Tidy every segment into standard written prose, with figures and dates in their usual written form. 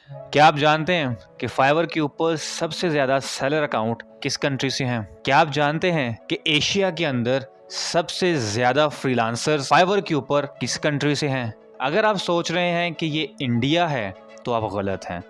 क्या आप जानते हैं कि फाइवर के ऊपर सबसे ज़्यादा सेलर अकाउंट किस कंट्री से हैं? क्या आप जानते हैं कि एशिया के अंदर सबसे ज़्यादा फ्रीलांसर्स फाइवर के ऊपर किस कंट्री से हैं? अगर आप सोच रहे हैं कि ये इंडिया है तो आप गलत हैं।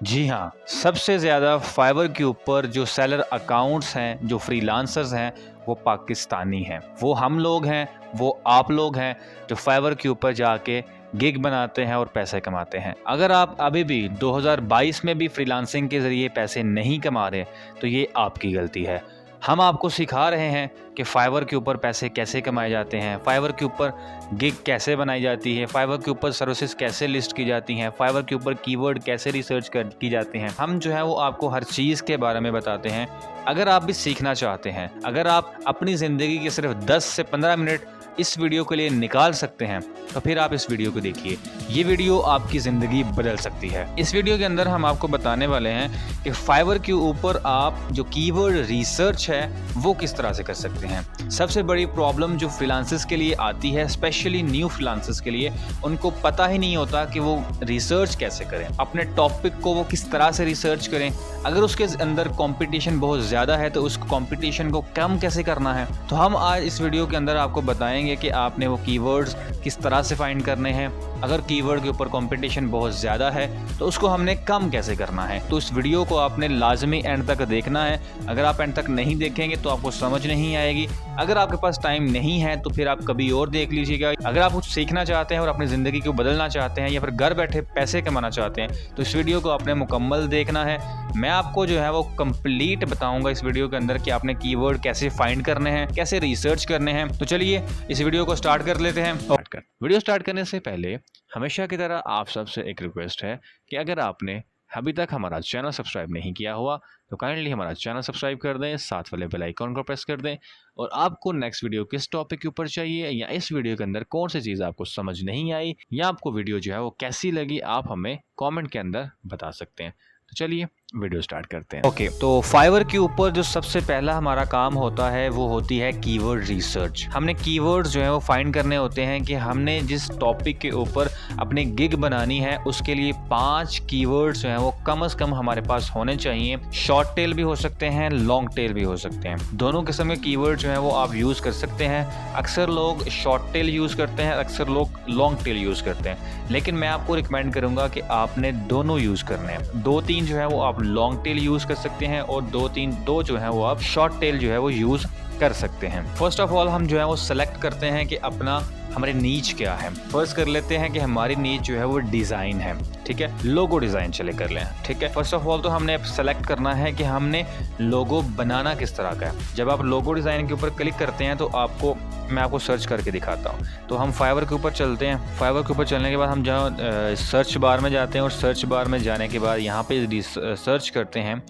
जी हाँ, सबसे ज़्यादा फाइवर के ऊपर जो सेलर अकाउंट्स हैं, जो फ्रीलांसर्स हैं, वो पाकिस्तानी हैं। वो हम लोग हैं, वो आप लोग हैं जो फाइवर के ऊपर जाके गिग बनाते हैं और पैसे कमाते हैं। अगर आप अभी भी 2022 में भी फ्रीलांसिंग के ज़रिए पैसे नहीं कमा रहे तो ये आपकी गलती है। हम आपको सिखा रहे हैं कि फाइवर के ऊपर पैसे कैसे कमाए जाते हैं, फाइवर के ऊपर गिग कैसे बनाई जाती है, फाइवर के ऊपर सर्विसेज कैसे लिस्ट की जाती हैं, फाइवर के ऊपर कीवर्ड कैसे रिसर्च की जाती हैं। हम जो है वो आपको हर चीज़ के बारे में बताते हैं। अगर आप भी सीखना चाहते हैं, अगर आप अपनी ज़िंदगी के सिर्फ 10 से 15 मिनट इस वीडियो के लिए निकाल सकते हैं तो फिर आप इस वीडियो को देखिए। ये वीडियो आपकी ज़िंदगी बदल सकती है। इस वीडियो के अंदर हम आपको बताने वाले हैं कि फाइवर के ऊपर आप जो कीवर्ड रिसर्च है वो किस तरह से कर सकते हैं। सबसे बड़ी प्रॉब्लम जो फ्रीलांसर्स के लिए आती है, स्पेशली न्यू फ्रीलांसर्स के लिए, उनको पता ही नहीं होता कि वो रिसर्च कैसे करें, अपने टॉपिक को वो किस तरह से रिसर्च करें। अगर उसके अंदर कंपटीशन बहुत ज़्यादा है तो उस कंपटीशन को कम कैसे करना है। तो हम आज इस वीडियो के अंदर आपको बताएंगे कि आपने वो कीवर्ड्स किस तरह से फाइंड करने हैं। अगर कीवर्ड के ऊपर कंपटीशन बहुत ज़्यादा है तो उसको हमने कम कैसे करना है। तो इस वीडियो को आपने लाजमी एंड तक देखना है। अगर आप एंड तक नहीं देखेंगे तो आपको समझ नहीं आएगी। अगर आपके पास टाइम नहीं है तो फिर आप कभी और देख लीजिएगा। अगर आप कुछ सीखना चाहते हैं और अपनी ज़िंदगी को बदलना चाहते हैं या फिर घर बैठे पैसे कमाना चाहते हैं तो इस वीडियो को आपने मुकम्मल देखना है। मैं आपको जो है वो कंप्लीट बताऊंगा इस वीडियो के अंदर कि आपने कीवर्ड कैसे फाइंड करने हैं, कैसे रिसर्च करने हैं। तो चलिए इस वीडियो को स्टार्ट कर लेते हैं। वीडियो स्टार्ट करने से पहले हमेशा की तरह आप सबसे एक रिक्वेस्ट है कि अगर आपने अभी तक हमारा चैनल सब्सक्राइब नहीं किया हुआ तो काइंडली हमारा चैनल सब्सक्राइब कर दें, साथ वाले बेल आइकॉन को प्रेस कर दें। और आपको नेक्स्ट वीडियो किस टॉपिक के ऊपर चाहिए या इस वीडियो के अंदर कौन सी चीज़ आपको समझ नहीं आई या आपको वीडियो जो है वो कैसी लगी, आप हमें कमेंट के अंदर बता सकते हैं। तो चलिए वीडियो स्टार्ट करते हैं। ओके, तो फाइवर के ऊपर जो सबसे पहला हमारा काम होता है वो होती है कीवर्ड रिसर्च। हमने कीवर्ड्स जो है वो फाइंड करने होते हैं कि हमने जिस टॉपिक के ऊपर अपनी गिग बनानी है उसके लिए 5 कीवर्ड्स जो हैं वो कम से कम हमारे पास होने चाहिए। शॉर्ट टेल भी हो सकते हैं, लॉन्ग टेल भी हो सकते हैं। दोनों किस्म के कीवर्ड जो हैं वो आप यूज़ कर सकते हैं। अक्सर लोग शॉर्ट टेल यूज़ करते हैं, अक्सर लोग लॉन्ग टेल यूज़ करते हैं, लेकिन मैं आपको रिकमेंड करूँगा कि आपने दोनों यूज़ करने हैं। 2-3 जो है वो आप लॉन्ग टेल यूज़ कर सकते हैं और 2 जो है वो आप शॉर्ट टेल जो है वो यूज़ कर सकते हैं। फर्स्ट ऑफ ऑल हम जो है वो सेलेक्ट करते हैं कि अपना हमारी नीच क्या है। फर्स्ट कर लेते हैं कि हमारी नीच जो है वो डिज़ाइन है, ठीक है, लोगो डिज़ाइन चले कर लें, ठीक है। फर्स्ट ऑफ ऑल तो हमने सेलेक्ट करना है कि हमने लोगो बनाना किस तरह का है। जब आप लोगो डिज़ाइन के ऊपर क्लिक करते हैं तो मैं आपको सर्च करके दिखाता हूँ। तो हम फाइवर के ऊपर चलते हैं। फाइवर के ऊपर चलने के बाद हम जहाँ सर्च बार में जाते हैं और सर्च बार में जाने के बाद यहाँ पे सर्च करते हैं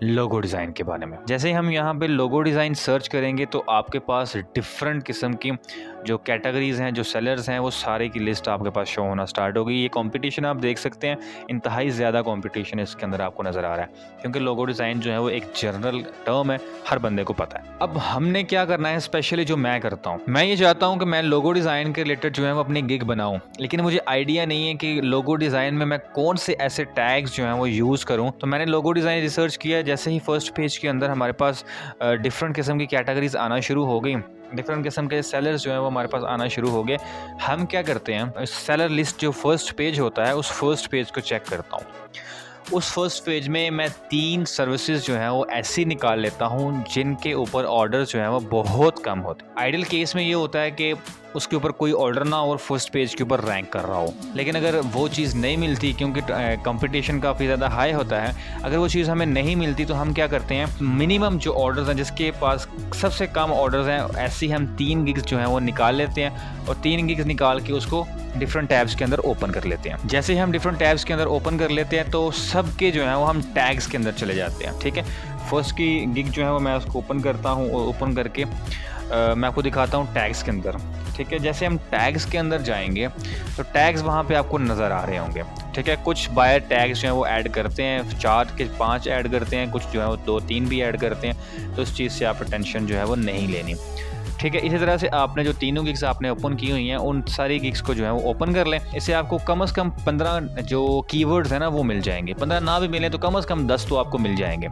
लोगो डिज़ाइन के बारे में। जैसे ही हम यहाँ पे लोगो डिज़ाइन सर्च करेंगे तो आपके पास डिफरेंट किस्म की जो कैटेगरीज़ हैं, जो सेलर्स हैं, वो सारे की लिस्ट आपके पास शो होना स्टार्ट होगी। ये कंपटीशन आप देख सकते हैं, इंतहाई ज़्यादा कंपटीशन इसके अंदर आपको नज़र आ रहा है, क्योंकि लोगो डिज़ाइन जो है वो एक जनरल टर्म है, हर बंदे को पता है। अब हमने क्या करना है, स्पेशली जो मैं करता हूँ, मैं ये चाहता हूँ कि मैं लोगो डिज़ाइन के रिलेटेड जो है वो अपनी गिग बनाऊँ, लेकिन मुझे आइडिया नहीं है कि लोगो डिज़ाइन में मैं कौन से ऐसे टैग्स जो हैं वो यूज़ करूँ। तो मैंने लोगो डिज़ाइन रिसर्च किया। जैसे ही फर्स्ट पेज के अंदर हमारे पास डिफरेंट किस्म की कैटेगरीज आना शुरू हो गई, डिफरेंट किस्म के सेलर्स जो है वो हमारे पास आना शुरू हो गए। हम क्या करते हैं, सेलर लिस्ट जो फर्स्ट पेज होता है उस फर्स्ट पेज को चेक करता हूँ। उस फर्स्ट पेज में मैं 3 सर्विसेज जो हैं वो ऐसी निकाल लेता हूँ जिनके ऊपर ऑर्डर जो है वो बहुत कम होते हैं। आइडियल केस में ये होता है कि उसके ऊपर कोई ऑर्डर ना हो और फर्स्ट पेज के ऊपर रैंक कर रहा हो, लेकिन अगर वो चीज़ नहीं मिलती, क्योंकि कंपटीशन काफ़ी ज़्यादा हाई होता है, अगर वो चीज़ हमें नहीं मिलती तो हम क्या करते हैं, मिनिमम जो ऑर्डर्स हैं, जिसके पास सबसे कम ऑर्डर्स हैं, ऐसी हम 3 गिग्स जो हैं वो निकाल लेते हैं और 3 गिग्स निकाल के उसको डिफरेंट टैब्स के अंदर ओपन कर लेते हैं। जैसे ही हम डिफरेंट टैब्स के अंदर ओपन कर लेते हैं तो सबके जो है वो हम टैग्स के अंदर चले जाते हैं, ठीक है। फर्स्ट की गिग जो है वो मैं उसको ओपन करता हूँ और ओपन करके मैं आपको दिखाता हूँ टैग्स के अंदर, ठीक है। जैसे हम टैग्स के अंदर जाएंगे तो टैग्स वहाँ पे आपको नज़र आ रहे होंगे, ठीक है। कुछ बायर टैग्स जो हैं वो ऐड करते हैं, 4 के 5 ऐड करते हैं, कुछ जो है वो 2-3 भी ऐड करते हैं, तो इस चीज़ से आप टेंशन जो है वो नहीं लेनी। ठीक है। इसी तरह से आपने जो तीनों गिग्स आपने ओपन की हुई हैं उन सारी गिग्स को जो है वो ओपन कर लें। इससे आपको कम से कम 15 जो कीवर्ड्स हैं ना वो मिल जाएंगे। 15 ना भी मिले तो कम से कम 10 तो आपको मिल जाएंगे।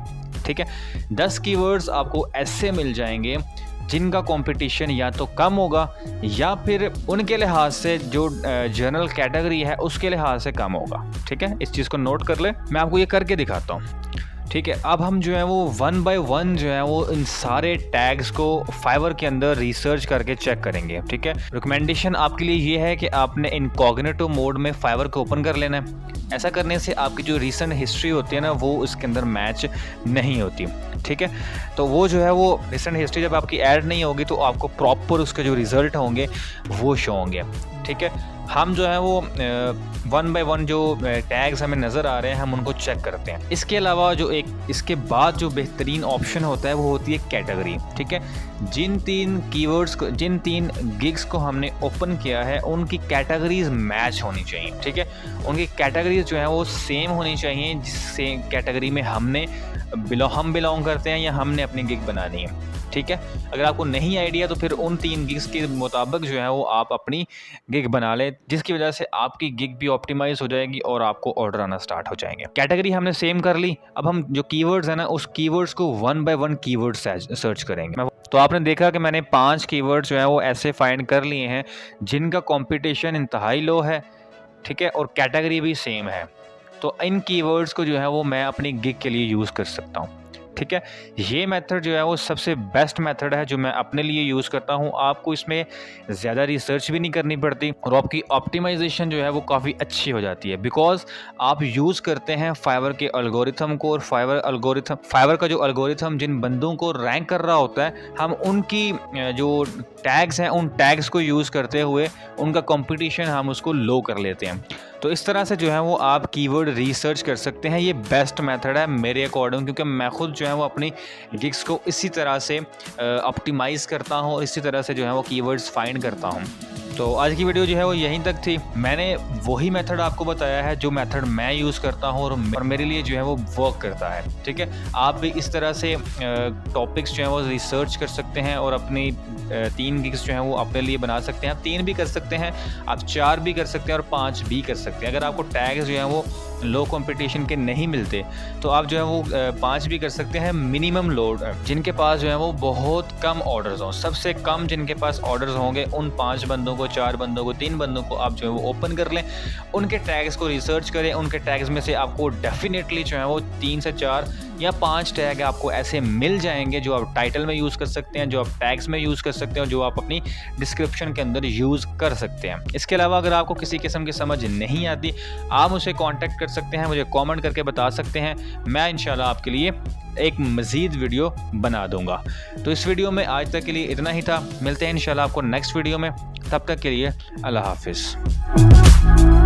ठीक है, 10 कीवर्ड्स आपको ऐसे मिल जाएंगे जिनका कंपटीशन या तो कम होगा या फिर उनके लिहाज से जो जनरल कैटेगरी है उसके लिहाज से कम होगा। ठीक है, इस चीज़ को नोट कर ले। मैं आपको ये करके दिखाता हूँ। ठीक है, अब हम जो है वो 1 बाय 1 जो है वो इन सारे टैग्स को फाइवर के अंदर रिसर्च करके चेक करेंगे। ठीक है, रिकमेंडेशन आपके लिए ये है कि आपने इनकॉग्निटो मोड में फाइवर को ओपन कर लेना है। ऐसा करने से आपकी जो रीसेंट हिस्ट्री होती है ना वो इसके अंदर मैच नहीं होती। ठीक है, तो वो जो है वो रिसेंट हिस्ट्री जब आपकी ऐड नहीं होगी तो आपको प्रॉपर उसके जो रिजल्ट होंगे वो शो होंगे। ठीक है, हम जो है वो 1 बाय 1 जो टैग्स हमें नज़र आ रहे हैं हम उनको चेक करते हैं। इसके अलावा जो एक इसके बाद जो बेहतरीन ऑप्शन होता है वो होती है कैटेगरी। ठीक है, जिन 3 कीवर्ड्स को, जिन 3 गिग्स को हमने ओपन किया है उनकी कैटेगरीज मैच होनी चाहिए। ठीक है, उनकी कैटेगरीज जो है वो सेम होनी चाहिए जिससे कैटेगरी में हम बिलोंग करते हैं या हमने अपनी गिग बनानी है। ठीक है, अगर आपको नहीं आइडिया तो फिर उन 3 गिग्स के मुताबिक जो है वो आप अपनी गिग बना लें, जिसकी वजह से आपकी गिग भी ऑप्टिमाइज हो जाएगी और आपको ऑर्डर आना स्टार्ट हो जाएंगे। कैटेगरी हमने सेम कर ली। अब हम जो कीवर्ड्स है ना उस कीवर्ड्स को 1 बाय 1 कीवर्ड सर्च करेंगे। तो आपने देखा कि मैंने 5 कीवर्ड्स जो है वो ऐसे फाइंड कर लिए हैं जिनका कॉम्पिटिशन इंतहाई लो है। ठीक है, और कैटेगरी भी सेम है। तो इन कीवर्ड्स को जो है वो मैं अपनी गिग के लिए यूज़ कर सकता हूँ। ठीक है, ये मेथड जो है वो सबसे बेस्ट मेथड है जो मैं अपने लिए यूज़ करता हूँ। आपको इसमें ज़्यादा रिसर्च भी नहीं करनी पड़ती और आपकी ऑप्टिमाइजेशन जो है वो काफ़ी अच्छी हो जाती है, बिकॉज आप यूज़ करते हैं फाइवर के एल्गोरिथम को। और फाइवर का जो एल्गोरिथम जिन बंदों को रैंक कर रहा होता है, हम उनकी जो टैग्स हैं उन टैग्स को यूज़ करते हुए उनका कंपटीशन हम उसको लो कर लेते हैं। तो इस तरह से जो है वो आप कीवर्ड रिसर्च कर सकते हैं। ये बेस्ट मेथड है मेरे अकॉर्डिंग, क्योंकि मैं खुद जो है वो अपनी गिग्स को इसी तरह से ऑप्टिमाइज़ करता हूँ और इसी तरह से जो है वो कीवर्ड्स फाइंड करता हूँ। तो आज की वीडियो जो है वो यहीं तक थी। मैंने वही मेथड आपको बताया है जो मेथड मैं यूज़ करता हूँ और मेरे लिए जो है वो वर्क करता है। ठीक है, आप भी इस तरह से टॉपिक्स जो है वो रिसर्च कर सकते हैं और अपनी 3 गिग्स जो हैं वो अपने लिए बना सकते हैं। आप 3 भी कर सकते हैं, आप 4 भी कर सकते हैं और 5 भी कर सकते हैं। अगर आपको टैग्स जो हैं वो लो कंपटीशन के नहीं मिलते तो आप जो है वो 5 भी कर सकते हैं। मिनिमम लोड जिनके पास जो है वो बहुत कम ऑर्डर्स हों, सबसे कम जिनके पास ऑर्डर्स होंगे उन 5 बंदों को, 4 बंदों को, 3 बंदों को आप जो है वो ओपन कर लें। उनके टैग्स को रिसर्च करें। उनके टैग्स में से आपको डेफिनेटली जो है वो 3 से 4 या 5 टैग आपको ऐसे मिल जाएंगे जो आप टाइटल में यूज़ कर सकते हैं, जो आप टैग्स में यूज़ कर सकते हैं, जो आप अपनी डिस्क्रिप्शन के अंदर यूज़ कर सकते हैं। इसके अलावा अगर आपको किसी किस्म की समझ नहीं आती, आप मुझे कांटेक्ट कर सकते हैं, मुझे कमेंट करके बता सकते हैं। मैं इंशाल्लाह आपके लिए एक मज़ीद वीडियो बना दूंगा। तो इस वीडियो में आज तक के लिए इतना ही था। मिलते हैं इंशाल्लाह आपको नेक्स्ट वीडियो में। तब तक के लिए अल्लाह हाफिज़।